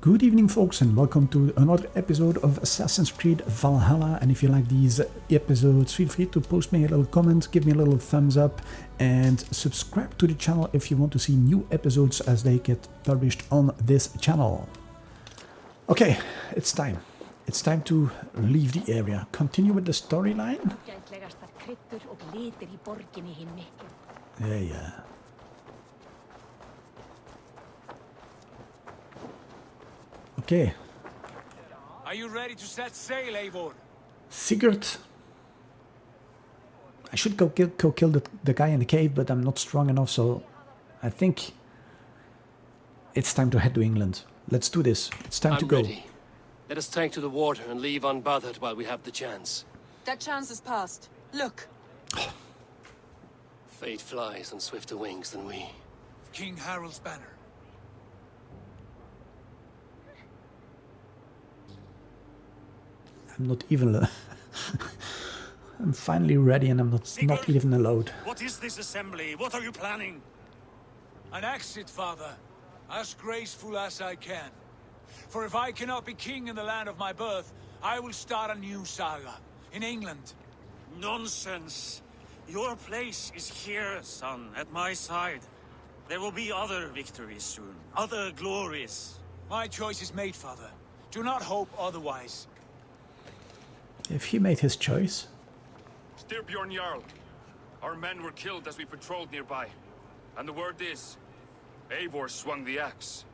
Good evening, folks, and welcome to another episode of Assassin's Creed Valhalla. And if you like these episodes, feel free to post me a little comment, give me a little thumbs up, and subscribe to the channel if you want to see new episodes as they get published on this channel. Okay, it's time. It's time to leave the area. Continue with the storyline. Yeah. Okay. Are you ready to set sail, Eivor? Sigurd. I should go kill the guy in the cave, but I'm not strong enough, so I think it's time to head to England. Let's do this. It's time to go. Ready. Let us tank to the water and leave unbothered while we have the chance. That chance is past. Look. Fate flies on swifter wings than we. King Harald's banner. I'm not even... I'm finally ready and I'm not even allowed. What is this assembly? What are you planning? An exit, father. As graceful as I can. For if I cannot be king in the land of my birth, I will start a new saga. In England. Nonsense. Your place is here, son, at my side. There will be other victories soon. Other glories. My choice is made, father. Do not hope otherwise. If he made his choice... Styrbjorn Jarl. Our men were killed as we patrolled nearby. And the word is... Eivor swung the axe.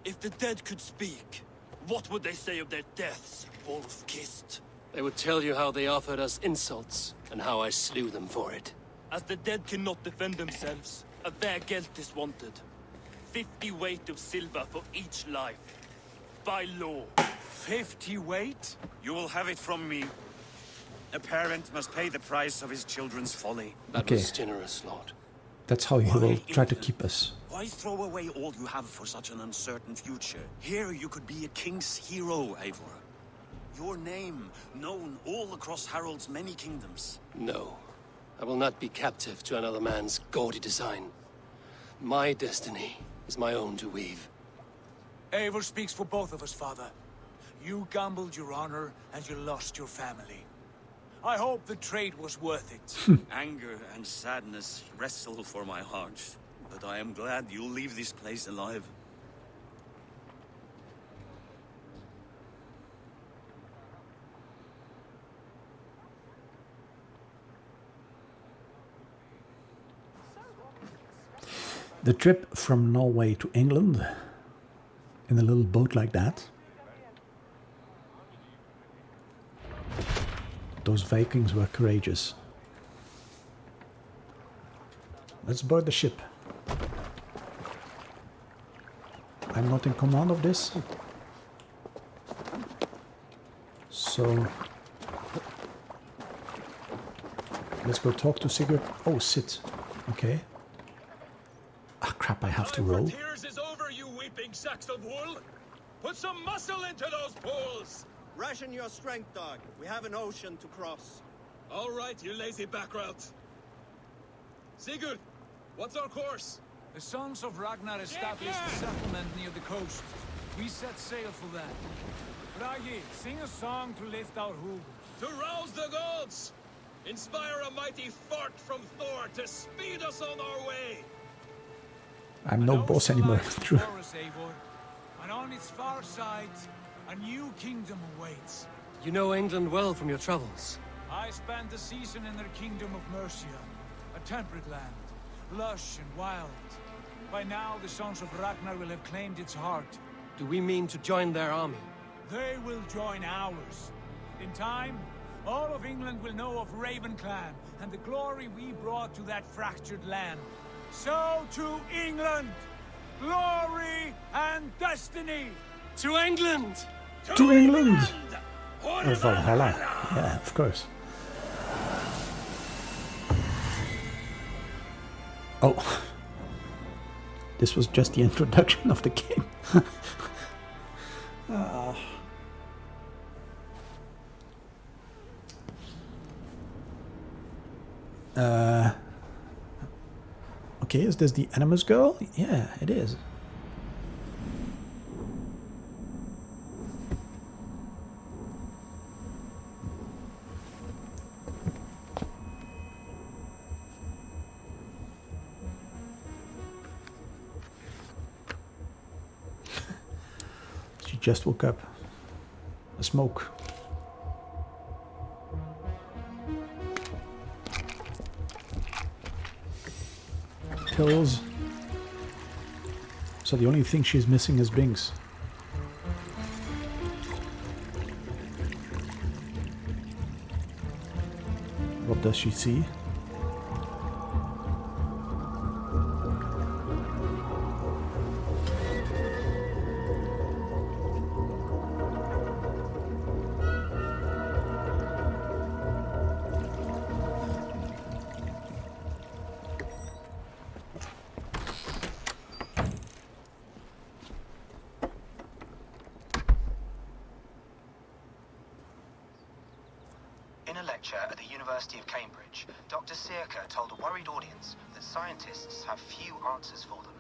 If the dead could speak, what would they say of their deaths, wolf-kissed? They would tell you how they offered us insults, and how I slew them for it. As the dead cannot defend themselves, a fair gelt is wanted. 50 weight of silver for each life. By law. 50 weight? You will have it from me. A parent must pay the price of his children's folly. That was generous, Lord. That's how he will try to keep us. Why throw away all you have for such an uncertain future? Here you could be a king's hero, Eivor. Your name known all across Harald's many kingdoms. No. I will not be captive to another man's gaudy design. My destiny is my own to weave. Eivor speaks for both of us, father. You gambled your honor, and you lost your family. I hope the trade was worth it. Anger and sadness wrestle for my heart, but I am glad you'll leave this place alive. The trip from Norway to England in a little boat like that. Those Vikings were courageous. Let's board the ship. I'm not in command of this. So... let's go talk to Sigurd. Oh, sit. Okay. Ah, crap, I have to row. Tears is over, you weeping sacks of wool. Put some muscle into those poles. Ration your strength, dog. We have an ocean to cross. All right, you lazy backrout. Sigurd, what's our course? The sons of Ragnar established a settlement near the coast. We set sail for that. Bragi, sing a song to lift our hoof. To rouse the gods! Inspire a mighty fart from Thor to speed us on our way! I'm no boss anymore. True. And on its far side, a new kingdom awaits. You know England well from your travels. I spent a season in their kingdom of Mercia, a temperate land, lush and wild. By now, the sons of Ragnar will have claimed its heart. Do we mean to join their army? They will join ours. In time, all of England will know of Raven Clan and the glory we brought to that fractured land. So to England, glory and destiny. To England! To England! Or Valhalla. Yeah, of course. Oh. This was just the introduction of the game. Okay, is this the Animus girl? Yeah, it is. just woke up. A smoke. Pills. So the only thing she's missing is drinks. What does she see? In a lecture at the University of Cambridge, Dr. Circa told a worried audience that scientists have few answers for them.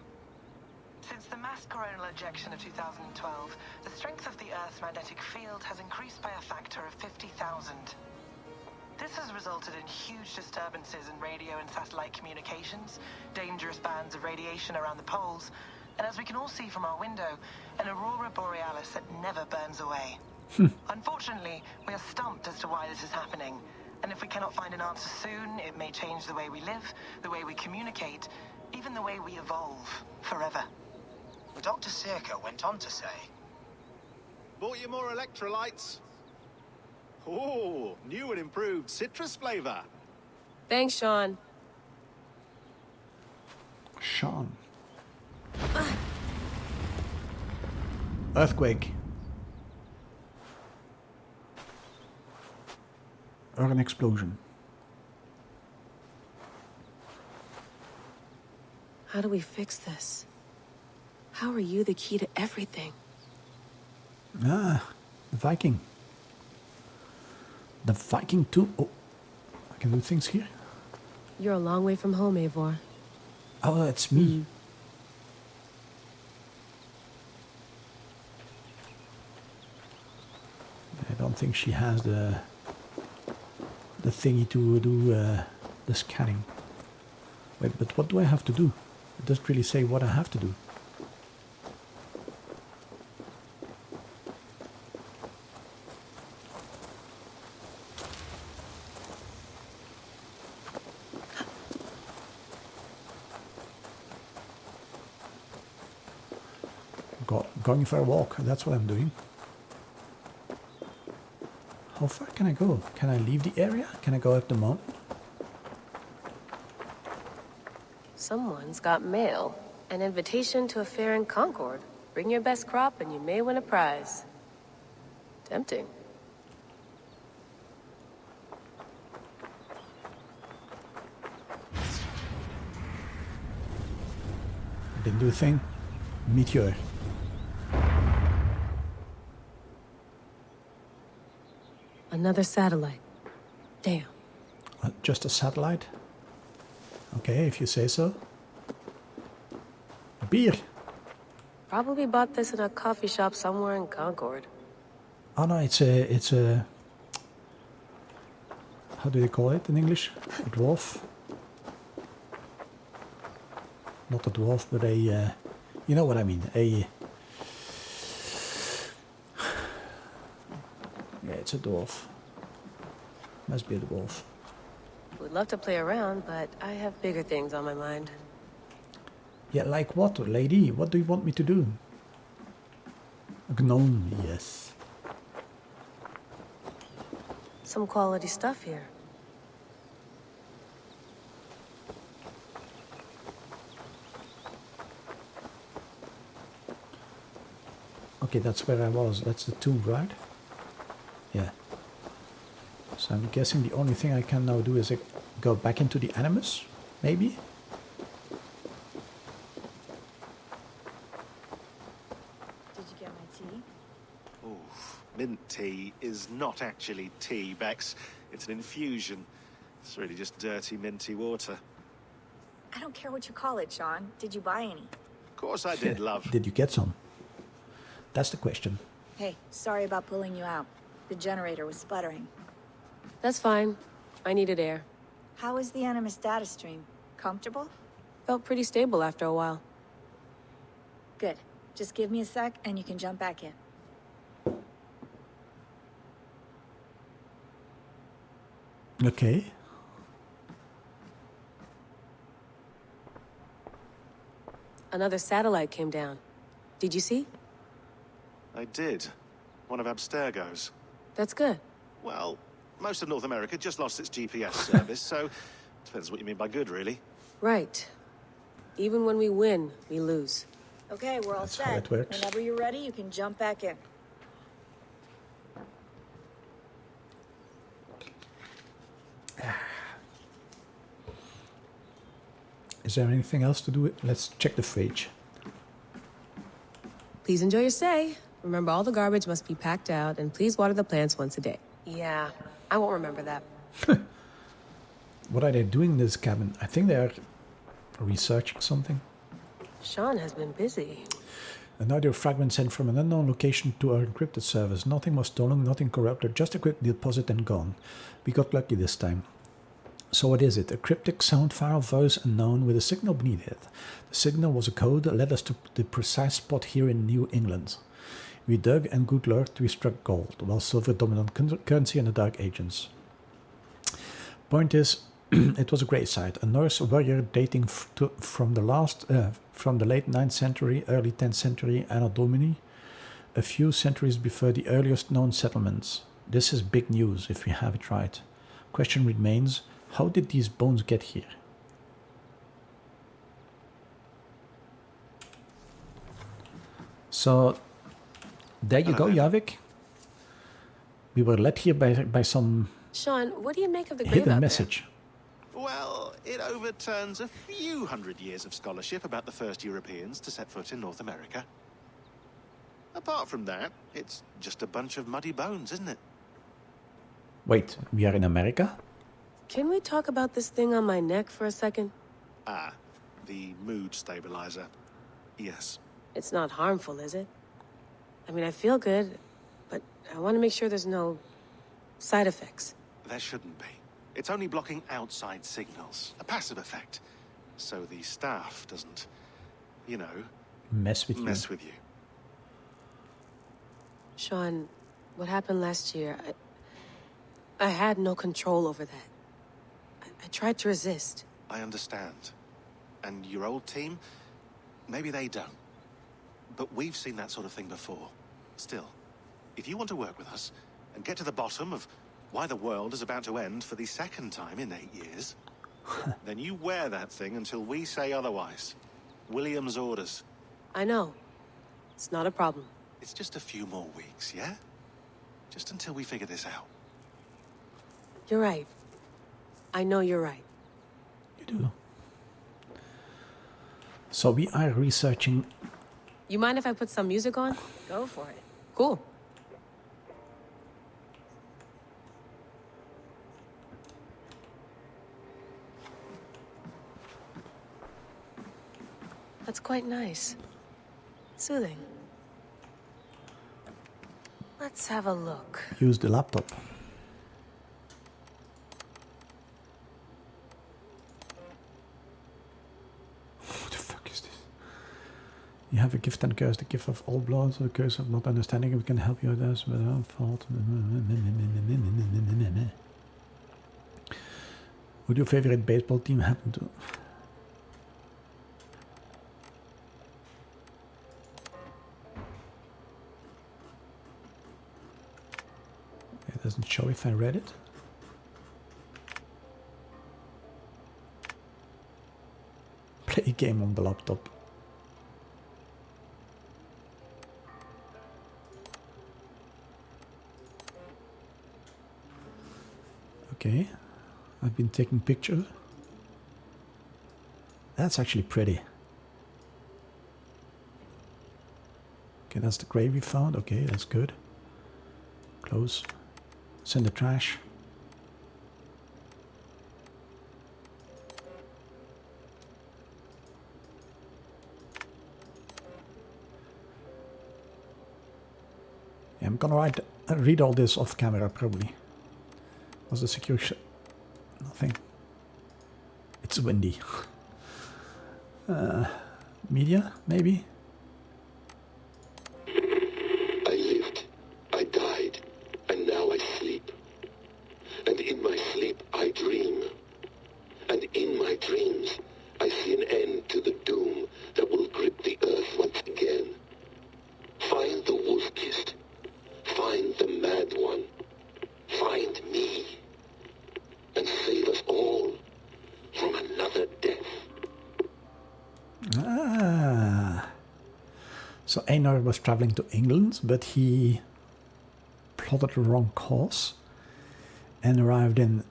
Since the mass coronal ejection of 2012, the strength of the Earth's magnetic field has increased by a factor of 50,000. This has resulted in huge disturbances in radio and satellite communications, dangerous bands of radiation around the poles, and as we can all see from our window, an aurora borealis that never burns away. Unfortunately, we are stumped as to why this is happening, and if we cannot find an answer soon, it may change the way we live, the way we communicate, even the way we evolve, forever. Dr. Circa went on to say, Bought you more electrolytes? Oh, new and improved citrus flavor. Thanks, Sean. Sean. Earthquake. Or an explosion. How do we fix this? How are you the key to everything? Ah, the Viking. The Viking too. Oh, I can do things here. You're a long way from home, Eivor. Oh, it's me. I don't think she has the thingy to do the scanning. Wait, but what do I have to do? It doesn't really say what I have to do. Going for a walk, that's what I'm doing. How far can I go? Can I leave the area? Can I go up the mountain? Someone's got mail. An invitation to a fair in Concord. Bring your best crop and you may win a prize. Tempting. Didn't do a thing. Meteor. Another satellite. Damn. Just a satellite? Okay, if you say so. Beer. Probably bought this in a coffee shop somewhere in Concord. Oh no, it's a how do they call it in English? A dwarf? Not a dwarf, but a you know what I mean. Yeah, it's a dwarf. Must be a dwarf. Would love to play around, but I have bigger things on my mind. Yeah, like what, lady? What do you want me to do? A gnome, yes. Some quality stuff here. Okay, that's where I was. That's the tomb, right? Yeah. So I'm guessing the only thing I can now do is go back into the Animus, maybe? Did you get my tea? Oh, mint tea is not actually tea, Bex. It's an infusion. It's really just dirty, minty water. I don't care what you call it, Sean. Did you buy any? Of course I did, love. Did you get some? That's the question. Hey, sorry about pulling you out. The generator was sputtering. That's fine. I needed air. How is the Animus data stream? Comfortable? Felt pretty stable after a while. Good. Just give me a sec and you can jump back in. Okay. Another satellite came down. Did you see? I did. One of Abstergo's. That's good. Well, most of North America just lost its GPS service, so depends what you mean by good, really. Right. Even when we win, we lose. Okay, we're all That's how set. it works. Whenever you're ready, you can jump back in. Is there anything else to do? Let's check the fridge. Please enjoy your stay. Remember, all the garbage must be packed out, and please water the plants once a day. Yeah, I won't remember that. What are they doing in this cabin? I think they are researching something. Sean has been busy. An audio fragment sent from an unknown location to our encrypted servers. Nothing was stolen, nothing corrupted, just a quick deposit and gone. We got lucky this time. So what is it? A cryptic sound file, voice unknown, with a signal beneath it. The signal was a code that led us to the precise spot here in New England. We dug, and good luck, we struck gold, while silver dominant currency in the Dark Ages. Point is, it was a great site. A Norse warrior dating from the late 9th century, early 10th century Anno Domini, a few centuries before the earliest known settlements. This is big news if we have it right. Question remains, how did these bones get here? So, there you go, Javik. We were led here by some Sean, what do you make of the grave hidden out message. Well, it overturns a few hundred years of scholarship about the first Europeans to set foot in North America. Apart from that, it's just a bunch of muddy bones, isn't it? Wait, we are in America? there? Can we talk about this thing on my neck for a second? Ah, the mood stabilizer. Yes. It's not harmful, is it? I mean, I feel good, but I want to make sure there's no side effects. There shouldn't be. It's only blocking outside signals, a passive effect. So the staff doesn't, you know, Mess with you. Sean, what happened last year, I had no control over that. I tried to resist. I understand. And your old team, maybe they don't. But we've seen that sort of thing before. Still, if you want to work with us and get to the bottom of why the world is about to end for the second time in 8 years, then you wear that thing until we say otherwise. William's orders. I know. It's not a problem. It's just a few more weeks, yeah? Just until we figure this out. You're right. I know you're right. You do. So we are researching. You mind if I put some music on? Go for it. Cool. That's quite nice. Soothing. Let's have a look. Use the laptop. What the fuck is this? You have a gift and curse, the gift of all blood, the curse of not understanding. We can help you with this without fault. Would your favorite baseball team happen to? It doesn't show if I read it. Play a game on the laptop. Okay, I've been taking pictures. That's actually pretty. Okay, that's the grave we found. Okay, that's good. Close. It's in the trash. Yeah, I'm gonna read all this off camera probably. Was the secure nothing. It's windy. Media, maybe? I lived, I died, and now I sleep. And in my sleep I So Einar was traveling to England, but he plotted the wrong course and arrived in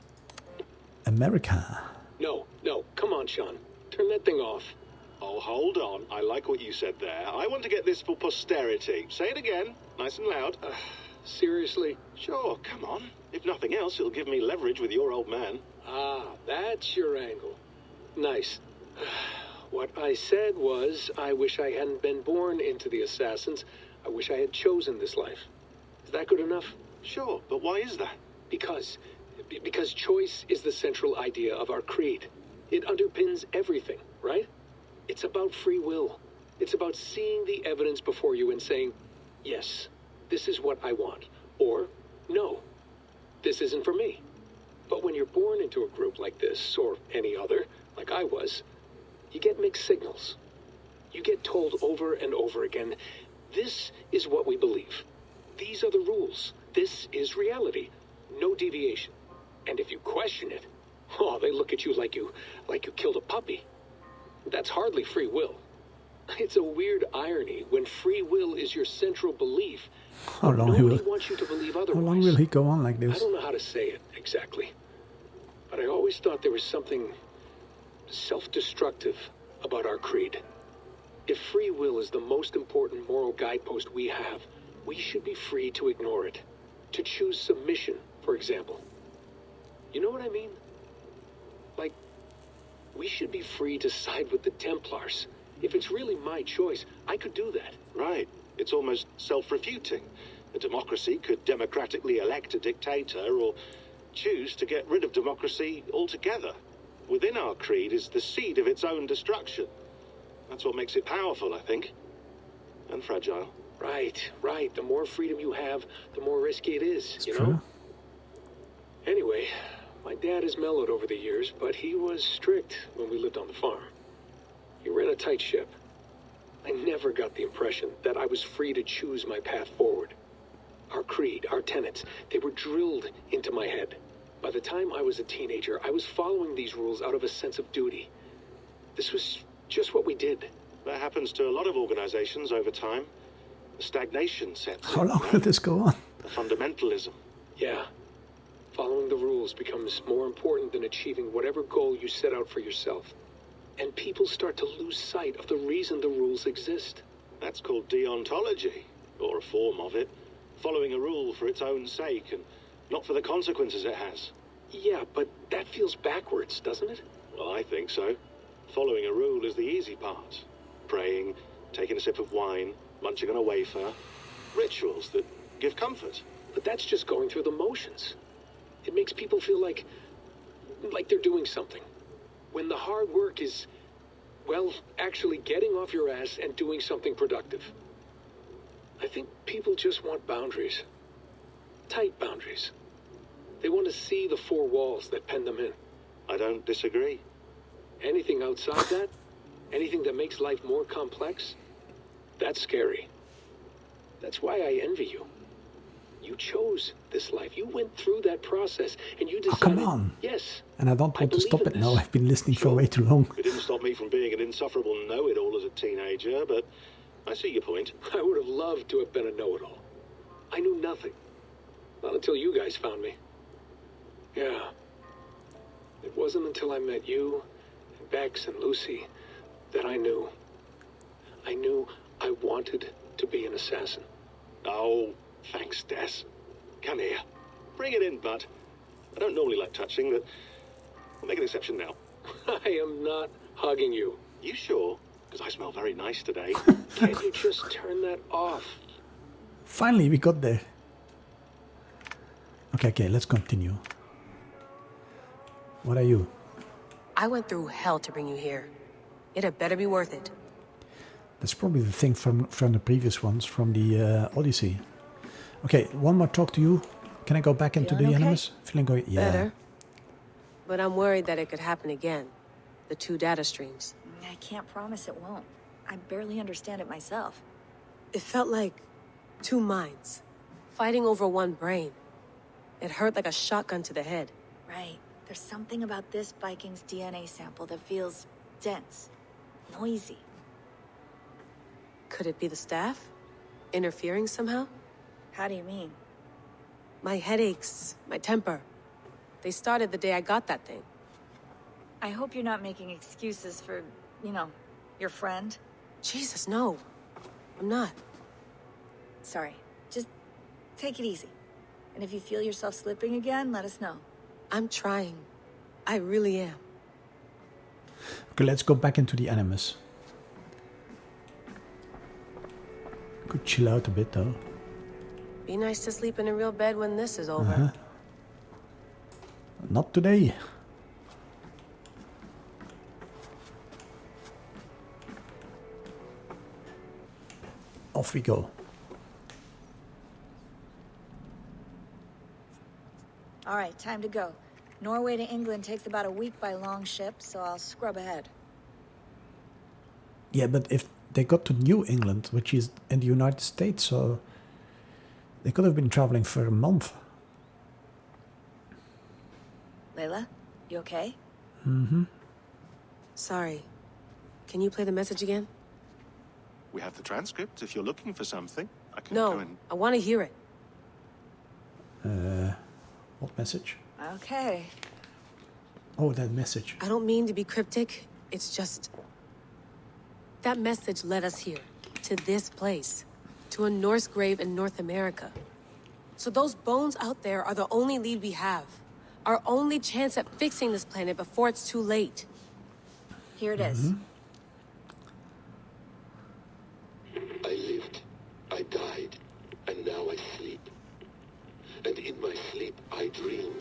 America. No, come on, Sean. Turn that thing off. Oh, hold on. I like what you said there. I want to get this for posterity. Say it again, nice and loud. Seriously? Sure, come on. If nothing else, it'll give me leverage with your old man. Ah, that's your angle. Nice. What I said was, I wish I hadn't been born into the Assassins. I wish I had chosen this life. Is that good enough? Sure, but why is that? Because choice is the central idea of our creed. It underpins everything, right? It's about free will. It's about seeing the evidence before you and saying, yes, this is what I want. Or, no, this isn't for me. But when you're born into a group like this, or any other, like I was, you get mixed signals. You get told over and over again, this is what we believe. These are the rules. This is reality. No deviation. And if you question it, oh, they look at you like you killed a puppy. That's hardly free will. It's a weird irony when free will is your central belief. How long wants you to believe otherwise. How long will he go on like this? I don't know how to say it exactly, but I always thought there was something self-destructive about our creed. If free will is the most important moral guidepost we have, we should be free to ignore it. To choose submission, for example. You know what I mean? Like, we should be free to side with the Templars. If it's really my choice, I could do that. Right. It's almost self-refuting. A democracy could democratically elect a dictator or choose to get rid of democracy altogether. Within our creed is the seed of its own destruction. That's what makes it powerful, I think. And fragile. Right. The more freedom you have, the more risky it is, It's you true. know? Anyway, my dad has mellowed over the years, but he was strict when we lived on the farm. He ran a tight ship. I never got the impression that I was free to choose my path forward. Our creed, our tenets, they were drilled into my head. By the time I was a teenager, I was following these rules out of a sense of duty. This was just what we did. That happens to a lot of organizations over time. The stagnation sets in, How long will this go on? The fundamentalism. Yeah. Following the rules becomes more important than achieving whatever goal you set out for yourself. And people start to lose sight of the reason the rules exist. That's called deontology, or a form of it. Following a rule for its own sake and not for the consequences it has. Yeah, but that feels backwards, doesn't it? Well, I think so. Following a rule is the easy part. Praying, taking a sip of wine, munching on a wafer. Rituals that give comfort. But that's just going through the motions. It makes people feel like they're doing something. When the hard work is, well, actually getting off your ass and doing something productive. I think people just want boundaries. Tight boundaries. They want to see the four walls that pen them in. I don't disagree. Anything outside that, anything that makes life more complex, that's scary. That's why I envy you. You chose this life. You went through that process, and you decided, come on. Yes. And I don't want to stop it now. I've been listening for Sure. way too long. It didn't stop me from being an insufferable know-it-all as a teenager, but I see your point. I would have loved to have been a know-it-all. I knew nothing. Not until you guys found me. Yeah. It wasn't until I met you, and Bex and Lucy, that I knew. I knew I wanted to be an assassin. Oh, thanks, Des. Come here. Bring it in, bud. I don't normally like touching, but I'll make an exception now. I am not hugging you. You sure? Because I smell very nice today. Can't you just turn that off? Finally, we got there. Okay, let's continue. What are you? I went through hell to bring you here. It had better be worth it. That's probably the thing from the previous ones, from the Odyssey. Okay, one more talk to you. Can I go back into Feeling the okay? animus? Feeling good? Yeah. Better. But I'm worried that it could happen again. The two data streams. I can't promise it won't. I barely understand it myself. It felt like two minds, fighting over one brain. It hurt like a shotgun to the head. Right. There's something about this Viking's DNA sample that feels dense, noisy. Could it be the staff? Interfering somehow? How do you mean? My headaches, my temper. They started the day I got that thing. I hope you're not making excuses for, you know, your friend. Jesus, no. I'm not. Sorry. Just take it easy. And if you feel yourself slipping again, let us know. I'm trying. I really am. Okay, let's go back into the Animus. Could chill out a bit though. Be nice to sleep in a real bed when this is over. Not today. Off we go. All right, time to go. Norway to England takes about a week by longship, so I'll scrub ahead. Yeah, but if they got to New England, which is in the United States, so they could have been traveling for a month. Layla, you okay? Mm-hmm. Sorry. Can you play the message again? We have the transcript. If you're looking for something, I can No, go and... I want to hear it. What message? Okay. Oh, that message. I don't mean to be cryptic. It's just... that message led us here. To this place. To a Norse grave in North America. So those bones out there are the only lead we have. Our only chance at fixing this planet before it's too late. Here it is. I lived, I died, and now I sleep. And in my sleep I dream.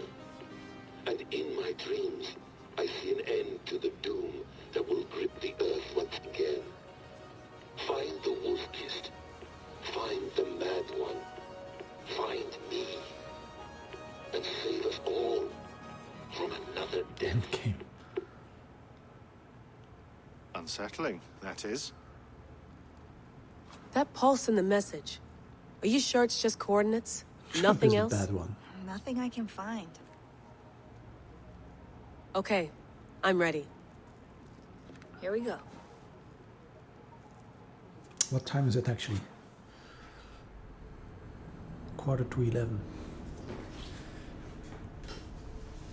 And in my dreams I see an end to the doom that will grip the earth once again. Find the wolf-kissed. Find the mad one. Find me. And save us all from another death. Okay. Unsettling, that is. That pulse in the message. Are you sure it's just coordinates? Nothing else? That one. Nothing I can find. Okay, I'm ready. Here we go. What time is it actually? 11:45.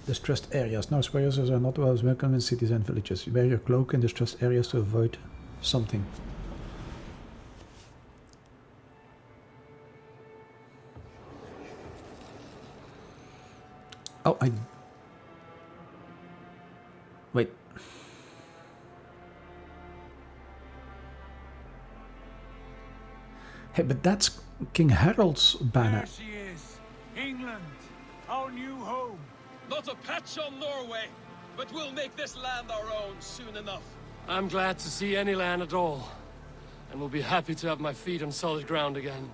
Distressed areas. Now, squares are not always welcome in cities and villages. Wear your cloak in distressed areas to avoid something. Oh, wait. Hey, but that's King Harold's banner. There she is. England, our new home. Not a patch on Norway, but we'll make this land our own soon enough. I'm glad to see any land at all, and will be happy to have my feet on solid ground again.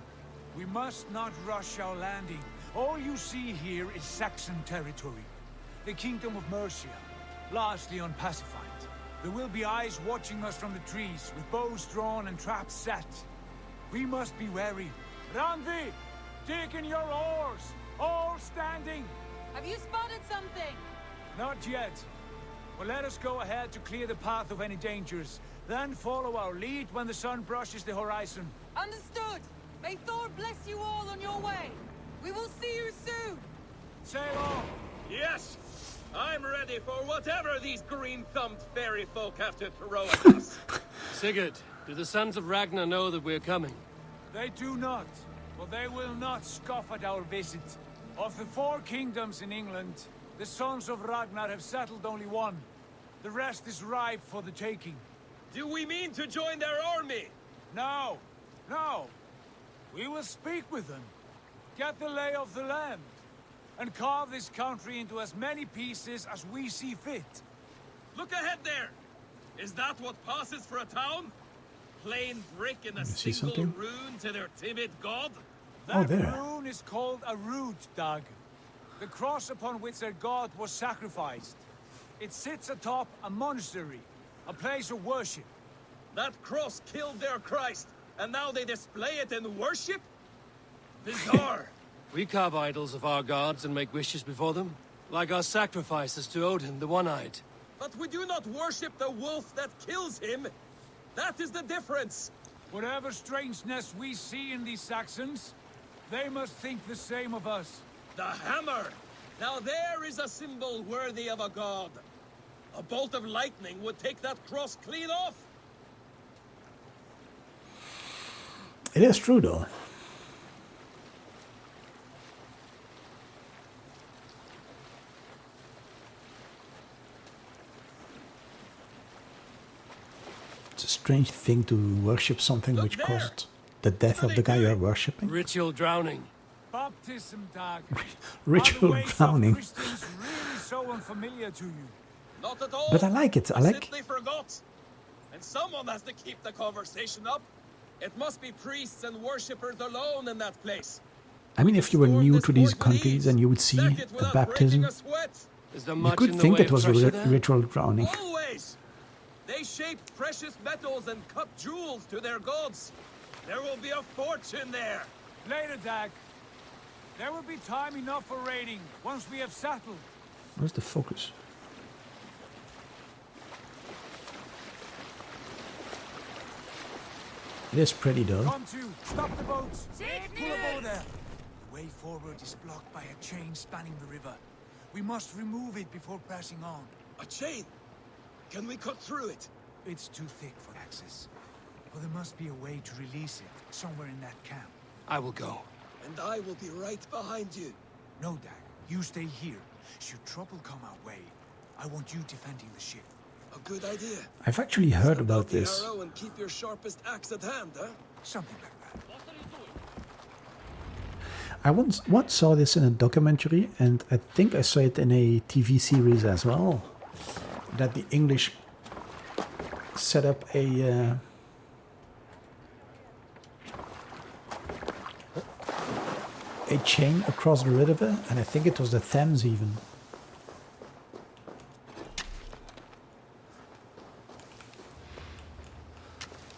We must not rush our landing. All you see here is Saxon territory. The Kingdom of Mercia, largely unpacified. There will be eyes watching us from the trees, with bows drawn and traps set. We must be wary. Randvi, dig in your oars, all standing. Have you spotted something? Not yet. But let us go ahead to clear the path of any dangers. Then follow our lead when the sun brushes the horizon. Understood. May Thor bless you all on your way. We will see you soon. Sail on. Yes, I'm ready for whatever these green-thumbed fairy folk have to throw at us. Sigurd, do the sons of Ragnar know that we're coming? They do not, but they will not scoff at our visit. Of the 4 kingdoms in England, the sons of Ragnar have settled only one. The rest is ripe for the taking. Do we mean to join their army? No, no. We will speak with them, get the lay of the land, and carve this country into as many pieces as we see fit. Look ahead there! Is that what passes for a town? Plain brick in a single rune to their timid god? That rune is called a root, Dag. The cross upon which their god was sacrificed. It sits atop a monastery, a place of worship. That cross killed their Christ, and now they display it in worship? Bizarre. We carve idols of our gods and make wishes before them, like our sacrifices to Odin, the One-Eyed. But we do not worship the wolf that kills him. That is the difference. Whatever strangeness we see in these Saxons, they must think the same of us. The hammer! Now there is a symbol worthy of a god. A bolt of lightning would take that cross clean off. It is true, though. It's a strange thing to worship something which caused the death of the guy you are worshipping. Ritual drowning. Baptism, Dag. Ritual drowning. Christians really so unfamiliar to you? Not at all. But I like it. I like. Simply forgot. And someone has to keep the conversation up. It must be priests and worshippers alone in that place. I mean, if you were new to these countries and you would see a baptism, you could think it was a ritual drowning. Always. They shape precious metals and cut jewels to their gods. There will be a fortune there. Later, Dag. There will be time enough for raiding once we have settled. Where's the focus? It is pretty though. Come to, stop the boats. Pull aboard there. The way forward is blocked by a chain spanning the river. We must remove it before pressing on. A chain? Can we cut through it? It's too thick for access. But there must be a way to release it somewhere in that camp. I will go. And I will be right behind you. No, Dag. You stay here. Should trouble come our way, I want you defending the ship. A good idea. I've actually heard about this. Arrow and keep your sharpest axe at hand, huh? Something like that. I once saw this in a documentary, and I think I saw it in a TV series as well. That the English set up a chain across the river, and I think it was the Thames even.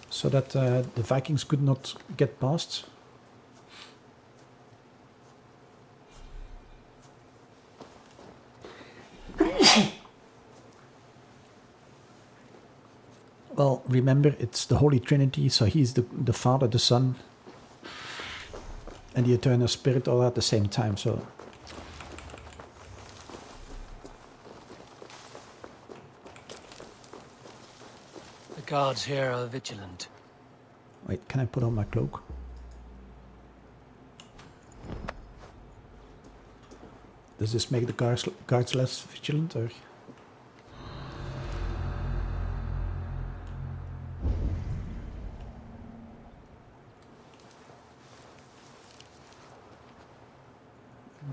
So that the Vikings could not get past. Well, remember, it's the Holy Trinity, so he's the Father, the Son, and the Eternal Spirit all at the same time, so... The guards here are vigilant. Wait, can I put on my cloak? Does this make the guards less vigilant, or...?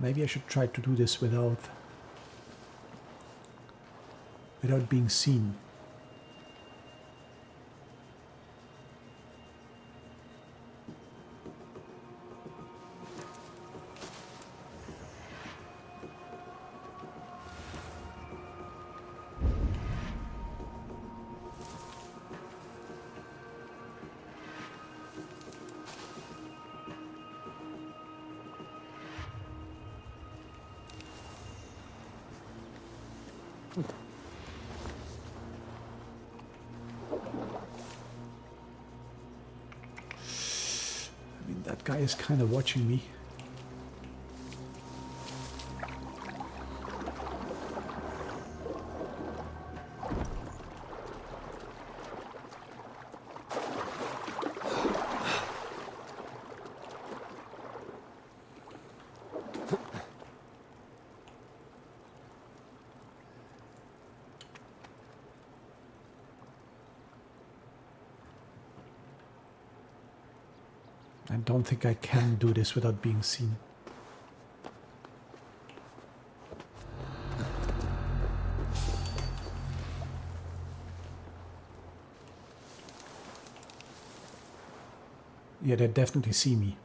Maybe I should try to do this without being seen. I mean, that guy is kind of watching me. I don't think I can do this without being seen. Yeah, they definitely see me.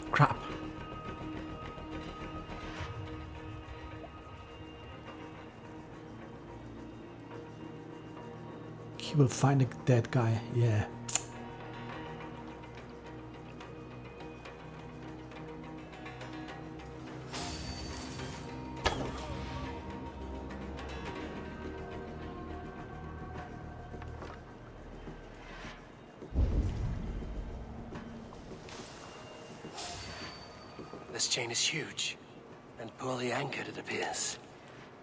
Crap. He will find a dead guy, yeah. This chain is huge, and poorly anchored, it appears.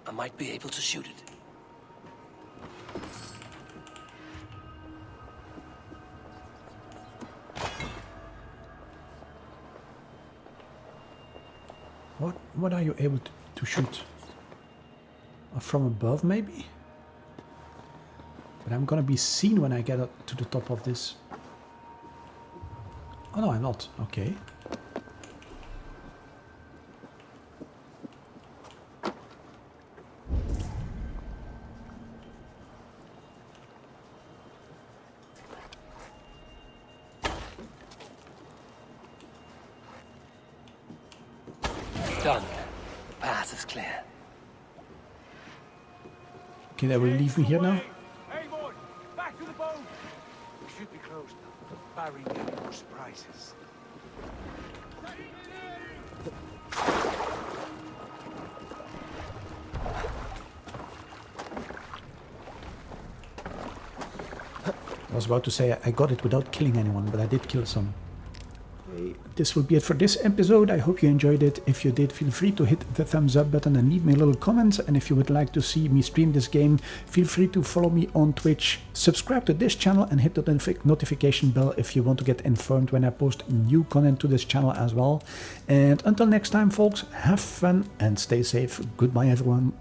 I might be able to shoot it. What are you able to shoot? From above, maybe? But I'm gonna be seen when I get up to the top of this. Oh no, I'm not. Okay. Done. The path is clear. Okay, they will leave me here now. Eivor, back to the boat. We should be close now, barring any more surprises. I was about to say I got it without killing anyone, but I did kill some. Okay, this will be it for this episode. I hope you enjoyed it. If you did, feel free to hit the thumbs up button and leave me a little comment. And if you would like to see me stream this game, feel free to follow me on Twitch. Subscribe to this channel and hit the notification bell if you want to get informed when I post new content to this channel as well. And until next time, folks, have fun and stay safe. Goodbye, everyone.